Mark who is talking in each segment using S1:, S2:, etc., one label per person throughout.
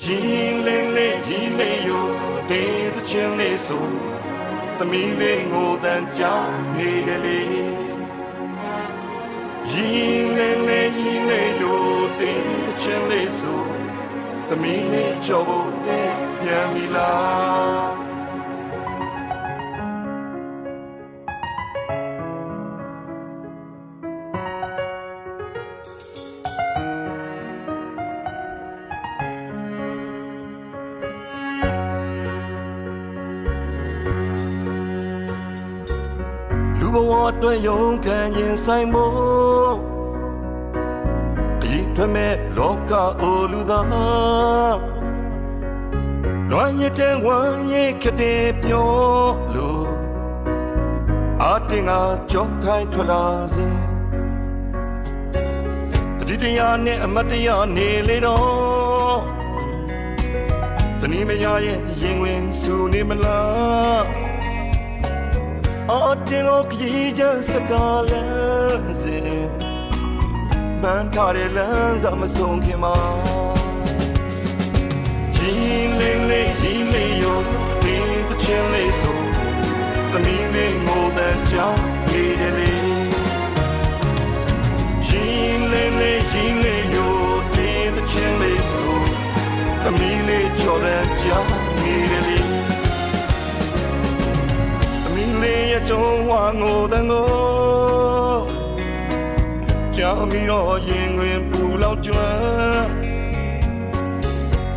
S1: Yin le yo de the chin le so the me le ngo than ja ne le Yin le yo de the chin le so the me le cho le yan mi laလူဘဝအတွက်ရုန်းကန်ရင်ဆိုင်မို့ဒီထွက်မဲ့လောကအိုလူသားလွန်ရတဲ့ဝမ်းရခတဲ့ပြောလို့အတင်ကကြောက်ခိုင်းထွက်လာစဉ်တတိတရားနဲ့အမတ်တရားနေလေတော့ဇနီးမယားရဲ့ရင်ဝင်စူနေမလားအတင်ကိုကြီးချစကားလမ်းစဉ်ပန်းထားတဲ့လမ်းစာမဆုံးခင်မှာရင်လေးရောဒီတချင်လေးဆိုသမီးလေးငိုတဲ့ကြောင်းနေတယ်လေရင်လေးရောဒီတချင်လေးဆိုသမီးလေးချော်တဲ့ကြောင်းနေတယ်လေလေးကြုံဝါငိုတဲ့ငိုကြောင်မီတော့ရင်တွင်ပူလောင်ကျွမ်း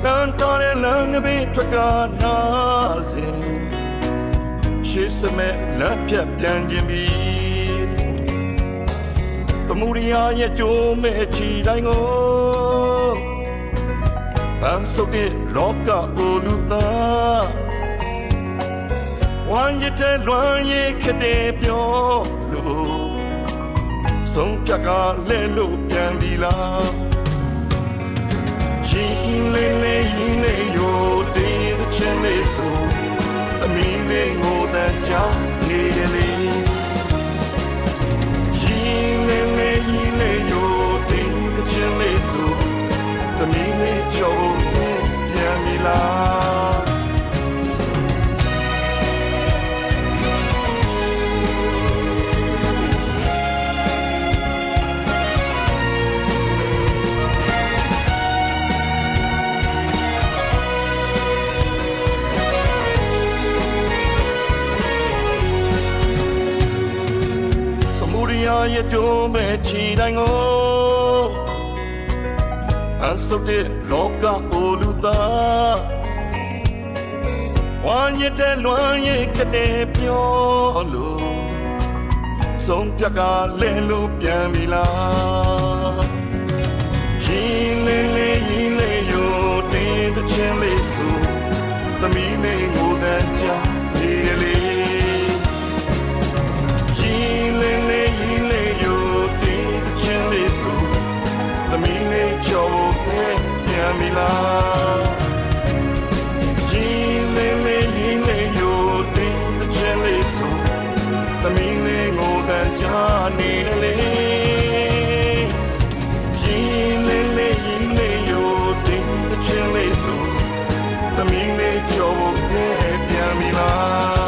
S1: လမ်းတော်ရဲ့လမ်းဘေးထွက်ကနာစဉ်ရှေ့စမဲ့လက်ဖြတ်ပြန်ခြင်းပြီသမုဒိယရဲ့ကြိုးမဲ့ချီတိုင်းကိုဗန်းစုပ်တဲ့လောကအိုလူသားဝမ်းရတဲ့လွမ်းရခတဲ့ပြောလို့ဆုံးဖြတ်ကလဲလို့ပြန်ပြီလားရင်လေးရိုတဲ့ချင်လေးဆိုအမီလေးငိုတဲ့ကြောင်းနေတယ်လေရင်လေးရိုတဲ့ချင်လေးဆိုအမီလေးချိုးပြန်ပြီလားရဲ့ကြိုးမဲ့ချီတိုင်းကိုအဆုတ်တဲ့လောကအိုလူသားဝမ်းရတဲ့လွမ်းရခတဲ့ပြောလို့ဆုံးဖြတ်ကလဲလို့ပြန်ပြီလားရင်လေးရိုတဲ့တချင်လေးဆိုသမီးလေးငိုတဲ့ကြောင့်ဒီလေချိုးပြန်ပြီလားရင်လေးရိုတဲ့ချင်လေးဆိုသမီးလေးငိုတဲ့ကြားနေတယ်လေရင်လေးရိုတဲ့ချင်လေးဆိုသမီးလေးချိုးပြန်ပြီလား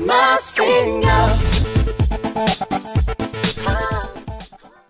S2: My singer